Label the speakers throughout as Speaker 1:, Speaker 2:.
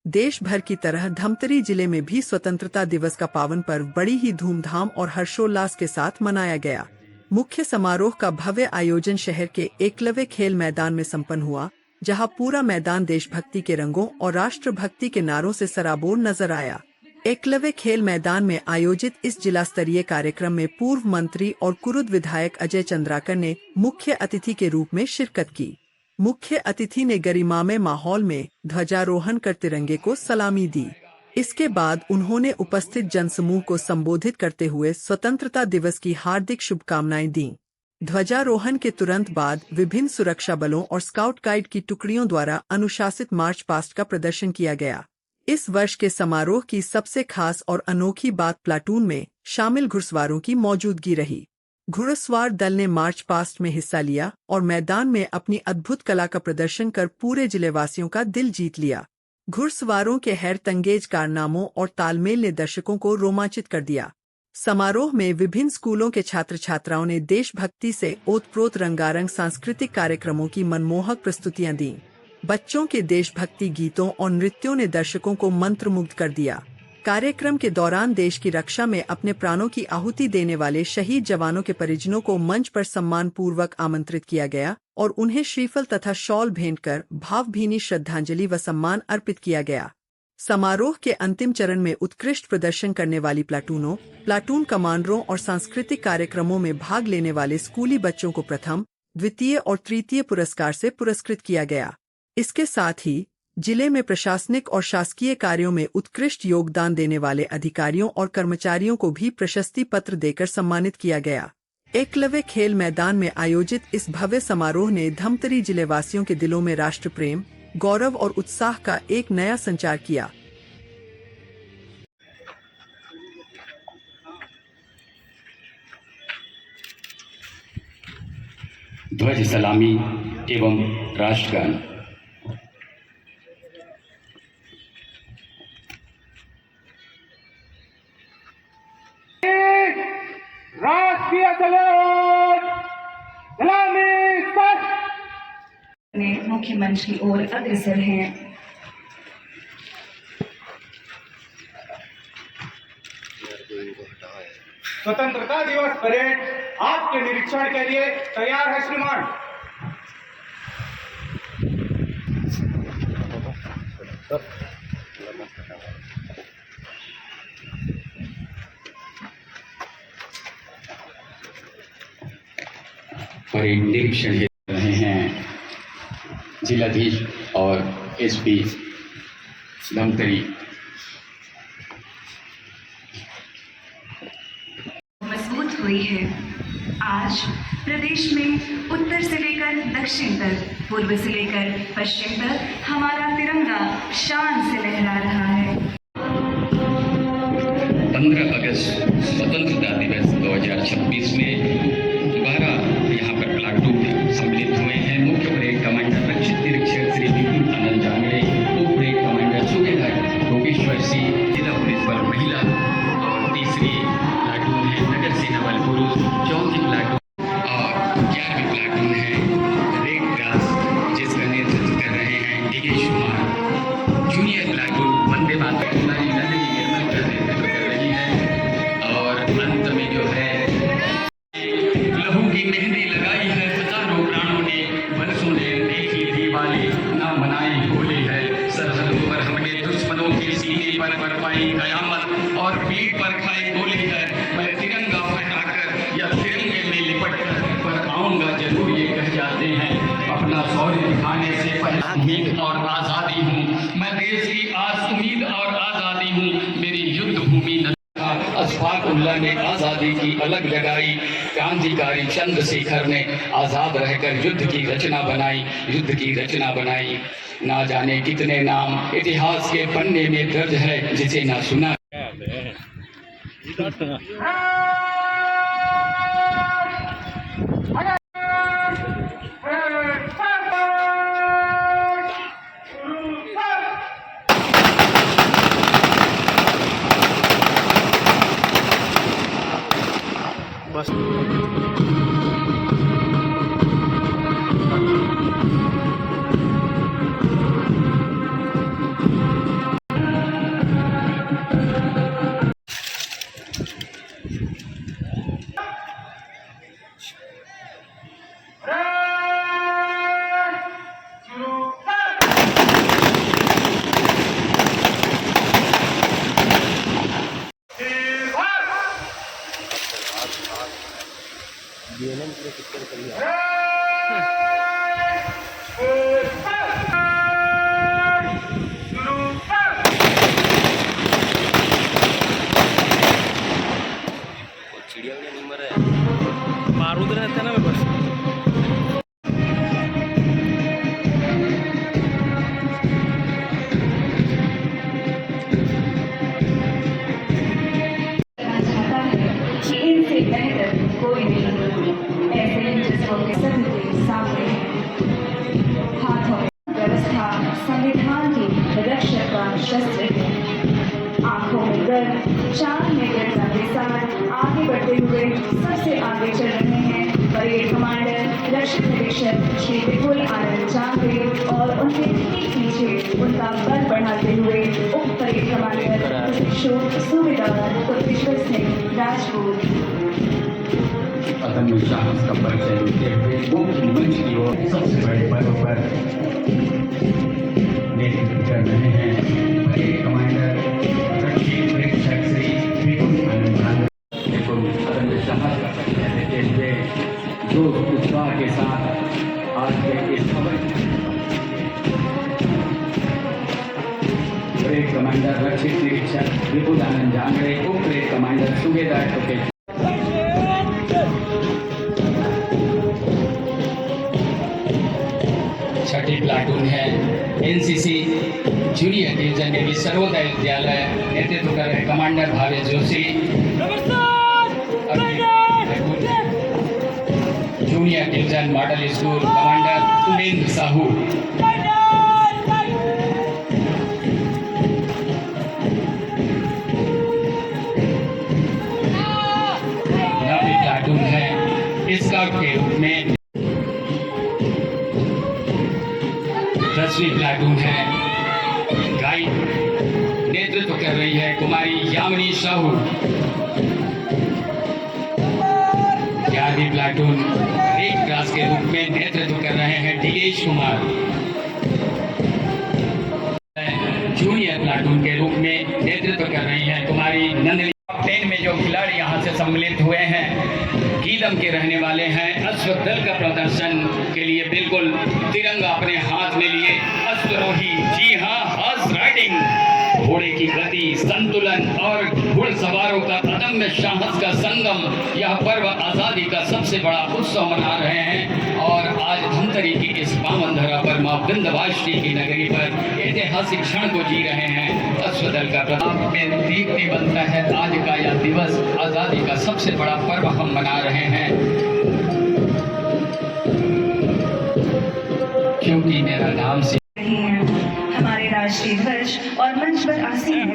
Speaker 1: देश भर की तरह धमतरी जिले में भी स्वतंत्रता दिवस का पावन पर्व बड़ी ही धूमधाम और हर्षोल्लास के साथ मनाया गया। मुख्य समारोह का भव्य आयोजन शहर के एकलव्य खेल मैदान में संपन्न हुआ, जहां पूरा मैदान देशभक्ति के रंगों और राष्ट्रभक्ति के नारों से सराबोर नजर आया। एकलव्य खेल मैदान में आयोजित इस जिला स्तरीय कार्यक्रम में पूर्व मंत्री और कुरुद विधायक अजय चंद्राकर ने मुख्य अतिथि के रूप में शिरकत की। मुख्य अतिथि ने गरिमामय माहौल में ध्वजारोहण कर तिरंगे को सलामी दी। इसके बाद उन्होंने उपस्थित जनसमूह को संबोधित करते हुए स्वतंत्रता दिवस की हार्दिक शुभकामनाएं दी। ध्वजारोहण के तुरंत बाद विभिन्न सुरक्षा बलों और स्काउट गाइड की टुकड़ियों द्वारा अनुशासित मार्च पास्ट का प्रदर्शन किया गया। इस वर्ष के समारोह की सबसे खास और अनोखी बात प्लाटून में शामिल घुड़सवारों की मौजूदगी रही। घुड़सवार दल ने मार्च पास्ट में हिस्सा लिया और मैदान में अपनी अद्भुत कला का प्रदर्शन कर पूरे जिलेवासियों का दिल जीत लिया। घुड़सवारों के हैरतंगेज कारनामों और तालमेल ने दर्शकों को रोमांचित कर दिया। समारोह में विभिन्न स्कूलों के छात्र छात्राओं ने देशभक्ति से ओतप्रोत रंगारंग सांस्कृतिक कार्यक्रमों की मनमोहक प्रस्तुतियां दी। बच्चों के देशभक्ति गीतों और नृत्यों ने दर्शकों को मंत्रमुग्ध कर दिया। कार्यक्रम के दौरान देश की रक्षा में अपने प्राणों की आहुति देने वाले शहीद जवानों के परिजनों को मंच पर सम्मान पूर्वक आमंत्रित किया गया और उन्हें श्रीफल तथा शॉल भेंट कर भावभीनी श्रद्धांजलि व सम्मान अर्पित किया गया। समारोह के अंतिम चरण में उत्कृष्ट प्रदर्शन करने वाली प्लाटूनों, प्लाटून कमांडरों और सांस्कृतिक कार्यक्रमों में भाग लेने वाले स्कूली बच्चों को प्रथम, द्वितीय और तृतीय पुरस्कार से पुरस्कृत किया गया। इसके साथ ही जिले में प्रशासनिक और शासकीय कार्यों में उत्कृष्ट योगदान देने वाले अधिकारियों और कर्मचारियों को भी प्रशस्ति पत्र देकर सम्मानित किया गया। एकलव्य खेल मैदान में आयोजित इस भव्य समारोह ने धमतरी जिलेवासियों के दिलों में राष्ट्र प्रेम, गौरव और उत्साह का एक नया संचार किया।
Speaker 2: ध्वज सलामी एवं राष्ट्रगान।
Speaker 3: राष्ट्रीय सलाम सलामी
Speaker 4: मुख्य मंच की ओर अग्रसर हैं।
Speaker 3: स्वतंत्रता दिवस परेड आपके निरीक्षण के लिए तैयार है श्रीमान।
Speaker 2: परेड निरीक्षण कर रहे हैं जिलाधीश और एसपी धमतरी।
Speaker 4: मजबूत हुई है। आज प्रदेश में उत्तर से लेकर दक्षिण तक, पूर्व से लेकर पश्चिम तक हमारा तिरंगा शान से लहरा रहा है।
Speaker 2: 15 अगस्त स्वतंत्रता दिवस 2026 में दोबारा यहाँ पर प्लाटून सम्मिलित हुए हैं। मुख्य परेड कमांडर रक्षित निरीक्षक श्री विपुल आनंद जांगड़े, उप परेड कमांडर सूबेदार योगेश्वर सिंह, जिला पुलिस बल महिला और तीसरी प्लाटून है नगर सेना बल पुरुष, चौथी प्लाटून और 11वीं प्लाटून है रेड क्रॉस, जिसका नेतृत्व कर रहे हैं योगेश कुमार। जूनियर प्लाटून वंदे मातरम कर रही है और अंत में जो है लहू की मेहंदी लगाई है हजारों प्राणों ने, बरसों ने देखी दिवाली ना मनाई होली है। सरहदों पर हमने दुश्मनों के सीने पर बरपाई कयामत और पीठ पर खाई गोली है। मैं तिरंगा फहराकर या तिरंगे में लिपट कर पर आऊंगा जरूर, ये कह जाते हैं। अपना शौर्य दिखाने से पहले उम्मीद और आजादी हूँ मैं, देश की आज उम्मीद और आजादी हूँ। मेरी युद्ध भूमि अशफाकुल्लाह ने आजादी की अलग लगाई, क्रांतिकारी चंद्रशेखर ने आजाद रहकर युद्ध की रचना बनाई, युद्ध की रचना बनाई। ना जाने कितने नाम इतिहास के पन्ने में दर्ज है, जिसे ना सुना।
Speaker 5: बस
Speaker 4: सशस्त्र हैं। आंखों में गर्व, शान में गर्जना के साथ आगे बढ़ते हुए सबसे आगे चल रहे हैं परेड कमांडर रक्षक निरीक्षक श्री विपुल आनंद जांगड़े और उनके ठीक पीछे उनका बल बढ़ाते हुए उप परेड कमांडर सूबेदार कुलदीश्वर सिंह राजपूत।
Speaker 2: अदम्य साहस का परिचय देते हुए मुख्य मंच की ओर सबसे बड़े पर्व पर नेतृत्व कर रहे हैं परेड कमांडर रक्षक निरीक्षक श्री विपुल आनंद जांगड़े। अदम्य साहस का परिचय देते हुए जो उत्साह के साथ आज के इस खबर परेड कमांडर रक्षक निरीक्षक विपुल आनंद जांगड़े उप परेड कमांडर सूबेदार के छठी प्लाटून है एनसीसी जूनियर डिवीजन के सर्वोदय विद्यालय नेतृत्व कर रहे commander Bhave Joshi, junior division model school commander Umendra Sahu, navy platoon है स्काउट के रूप में 10वीं प्लाटून है गाइड नेतृत्व कर रही है कुमारी यामिनी साहू, 11वीं प्लाटून रेड क्रॉस के रूप में नेतृत्व कर रहे हैं दिलेश कुमार, जूनियर प्लाटून के रूप में नेतृत्व कर रही है कुमारी नंदिनी। टॉप 10 में जो खिलाड़ी यहाँ से सम्मिलित हुए हैं गीदम के रहने वाले हैं। अश्व दल का प्रदर्शन के लिए बिल्कुल तिरंगा अपने हाथ में लिए अश्वरोही, जी हाँ, हॉर्स राइडिंग, घोड़े की गति, संतुलन और घुड़सवारों का अदम्य साहस का संगम, यह पर्व आजादी का सबसे बड़ा उत्सव मना रहे हैं। और आज धमतरी की इस पावन धरा पर मां विंध्यवासिनी की नगरी पर ऐतिहासिक क्षण को जी रहे हैं। अश्वदल का प्रताप में दीप्ति बनता है। आज का यह दिवस आजादी का सबसे बड़ा पर्व हम मना रहे हैं, क्योंकि मेरा नाम से
Speaker 4: हमारे राष्ट्रीय ध्वज और मंच पर आसीन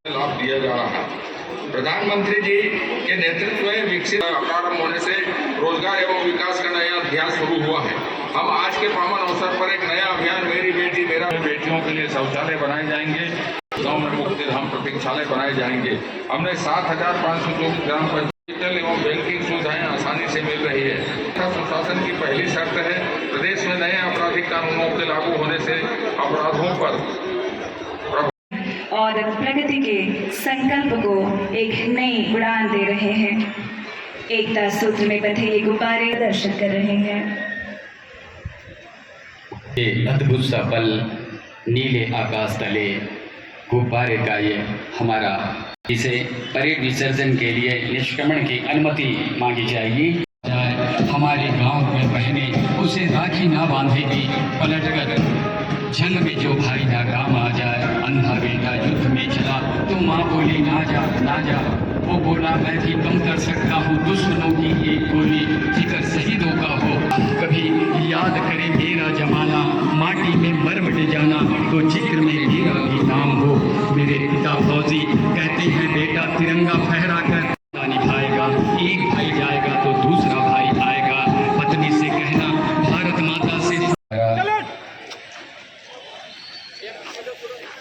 Speaker 5: लाभ दिया जा रहा है। प्रधानमंत्री जी के नेतृत्व में विकसित प्रारंभ होने से रोजगार एवं विकास का नया अध्याय शुरू हुआ है। हम आज के पावन अवसर पर एक नया अभियान मेरी बेटी मेरा बेटियों के लिए शौचालय बनाए जाएंगे, गाँव में मुक्ति धाम प्रतीक्षालय बनाए जाएंगे। हमने 7,524 ग्राम पंचायत एवं बैंकिंग सुविधाएं आसानी से मिल रही है। सुशासन की पहली शर्त है प्रदेश में नए आपराधिक कानूनों के लागू होने से अपराधों पर
Speaker 4: और प्रगति के संकल्प को एक नई उड़ान दे रहे हैं। एकता सूत्र में बंधे ये गुब्बारे दर्शन कर रहे हैं।
Speaker 2: ये अद्भुत सा पल नीले आकाश तले गुब्बारे का ये हमारा, इसे परेड विसर्जन के लिए निष्क्रमण की अनुमति मांगी जाएगी। हमारे गांव में बहने उसे राखी ना बांधेगी, पलटकर जंग में जो भाई ना काम आ जाए। अंधा बेटा युद्ध में चला तो माँ बोली ना जा ना जा, वो बोला मैं भी कम कर सकता हूँ दुश्मनों की एक गोली, जिक्र शहीदों का हो। कभी याद करे मेरा जमाना, माटी में मर मिट जाना, तो जिक्र में मेरा भी नाम हो। मेरे पिता फौजी कहते हैं बेटा तिरंगा फहरा कर निभाएगा, एक भाई जाएगा तो दूसरा भाई आएगा। पत्नी से कहना भारत माता से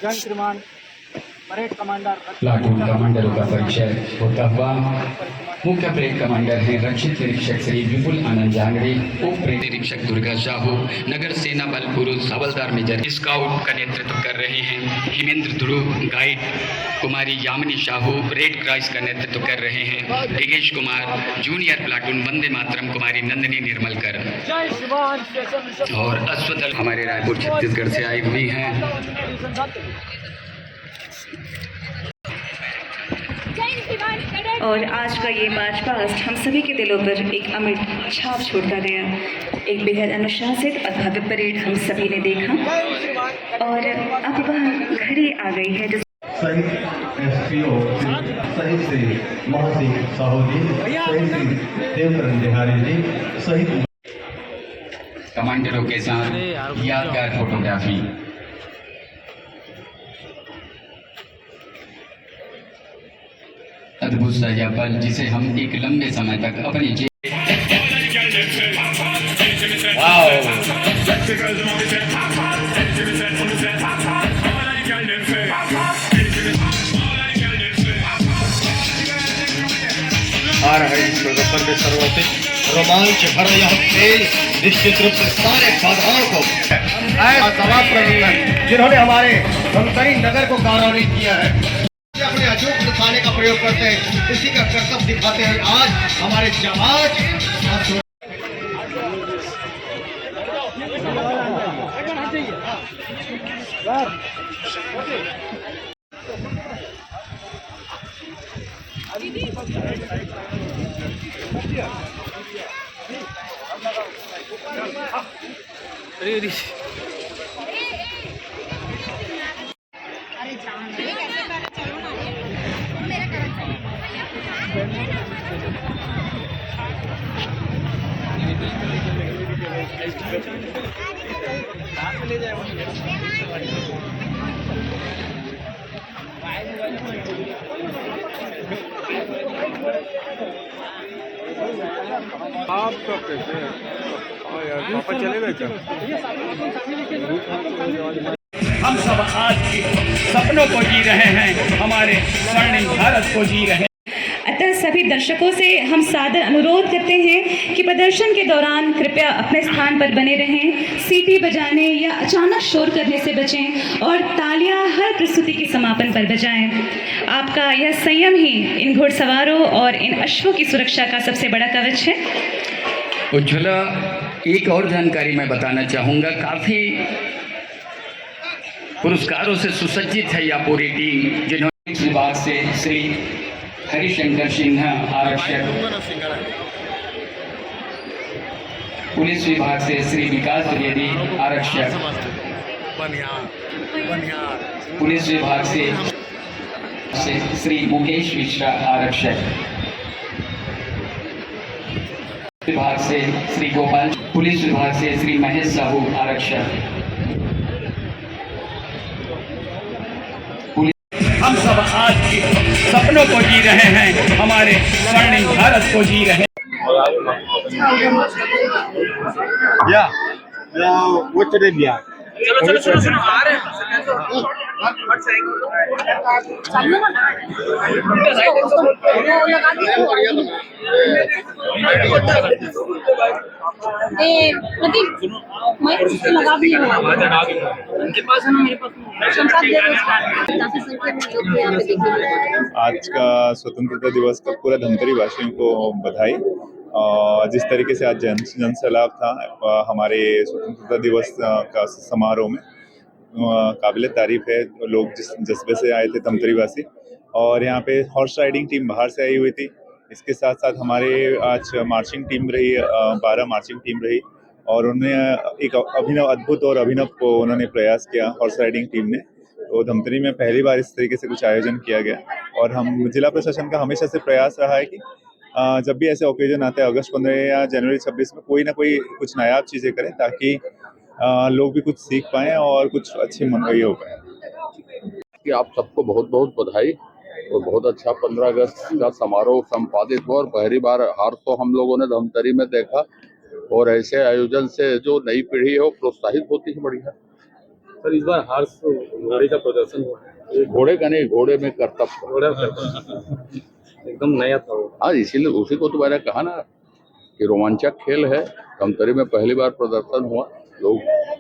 Speaker 3: जन श्रीमान परेड कमांडर
Speaker 2: प्लाटून कमांडरों का परिचय होता हुआ मुख्य परेड कमांडर हैं रक्षित निरीक्षक श्री विपुल आनंद जांगड़े, उप परेड निरीक्षक दुर्गा साहू, नगर सेना बल पुरुष हवलदार मेजर स्काउट का नेतृत्व कर रहे हैं हेमेंद्र ध्रुव, गाइड कुमारी यामिनी साहू, रेड क्रॉस का नेतृत्व कर रहे हैं दिगेश कुमार, जूनियर प्लाटून वंदे मातरम कुमारी नंदिनी निर्मलकर, और अश्वदल हमारे रायपुर छत्तीसगढ़ से आई हुई हैं।
Speaker 4: और आज का ये मार्च पास्ट हम सभी के दिलों पर एक अमिट छाप छोड़ता गया। एक बेहद अनुशासित और भव्य परेड हम सभी ने देखा और अब वह घड़ी आ गई है
Speaker 6: शहीद एसपीओ शहीद श्री मोहसिन साहू जी, शहीद श्री देवकरण बिहारी जी, शहीद
Speaker 2: कमांडरों के साथ यादगार फोटोग्राफी। अद्भुत सजा पल जिसे हम एक लंबे समय तक अपनी
Speaker 6: आ रहा है प्रदर्शन में सर्वाधिक रोमांच भरा यह खेल निश्चित रूप से सारे बाधाओं को सवाब प्रबंधन जिन्होंने हमारे धमतरी नगर को गौरवित किया है, अपने अजूब दिखाने का प्रयोग करते हैं, इसी का कर्तव्य दिखाते हैं आज हमारे जवान।
Speaker 7: आपका कैसे पापा चलेगा क्या?
Speaker 3: हम सब आज के सपनों को जी रहे हैं, हमारे स्वर्णिम भारत को जी रहे हैं।
Speaker 4: अतः सभी दर्शकों से हम सादर अनुरोध करते हैं कि प्रदर्शन के दौरान कृपया अपने स्थान पर बने रहें, सीटी बजाने या अचानक शोर करने से बचें और तालियां हर प्रस्तुति के समापन पर बजाएं। आपका यह संयम ही इन घुड़सवारों और इन अश्वों की सुरक्षा का सबसे बड़ा कवच है।
Speaker 2: उज्ज्वला, एक और जानकारी मैं बताना चाहूँगा, काफ़ी पुरस्कारों से सुसज्जित है यह पूरी टीम, जिन्होंने इस विभाग से श्री हरिशंकर सिन्हा आरक्षक, पुलिस विभाग से श्री विकास द्विवेदी आरक्षक, पुलिस विभाग से श्री मुकेश मिश्रा आरक्षक, विभाग से श्री गोपाल, पुलिस विभाग से श्री महेश साहू आरक्षक।
Speaker 3: हम सब आज के सपनों को जी रहे हैं, हमारे स्वर्णिम भारत को जी रहे हैं।
Speaker 8: आज का स्वतंत्रता दिवस का पूरा धमतरी वासियों को बधाई। जिस तरीके से आज जन सैलाब था हमारे स्वतंत्रता दिवस का समारोह में, काबिल तारीफ है। लोग जिस जज्बे से आए थे धमतरी वासी, और यहाँ पे हॉर्स राइडिंग टीम बाहर से आई हुई थी। इसके साथ साथ हमारे आज मार्चिंग टीम रही, 12 मार्चिंग टीम रही, और उन्होंने एक अद्भुत और अभिनव उन्होंने प्रयास किया हॉर्स राइडिंग टीम ने। तो धमतरी में पहली बार इस तरीके से कुछ आयोजन किया गया, और हम जिला प्रशासन का हमेशा से प्रयास रहा है कि जब भी ऐसे ओकेजन आते हैं अगस्त 15 या जनवरी 26 में कोई ना कोई कुछ नायाब चीज़ें करें, ताकि लोग भी कुछ सीख पाएँ और कुछ अच्छी मनोई हो पाए।
Speaker 5: कि आप सबको बहुत बहुत बधाई, और बहुत अच्छा 15 अगस्त का समारोह संपादित हुआ, और पहली बार हार्स तो हम लोगों ने धमतरी में देखा, और ऐसे आयोजन से जो नई पीढ़ी है वो प्रोत्साहित होती है। बढ़िया
Speaker 7: सर, इस बार हार्स घोड़े का प्रदर्शन हुआ है।
Speaker 5: घोड़े का नहीं, घोड़े में करतब
Speaker 7: एकदम नया था वो।
Speaker 5: हाँ, इसीलिए उसी को तो मैंने कहा ना कि रोमांचक खेल है। धमतरी में पहली बार प्रदर्शन हुआ, लोग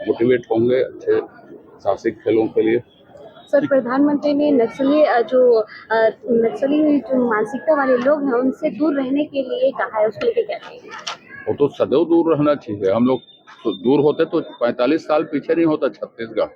Speaker 5: मोटिवेट होंगे अच्छे साहसिक खेलों के लिए।
Speaker 9: सर, प्रधानमंत्री ने नक्सली जो मानसिकता वाले लोग हैं उनसे दूर रहने के लिए कहा है, उसके लिए क्या कहेंगे?
Speaker 5: वो तो सदैव दूर रहना चाहिए। हम लोग तो दूर होते तो 45 साल पीछे नहीं होता छत्तीसगढ़।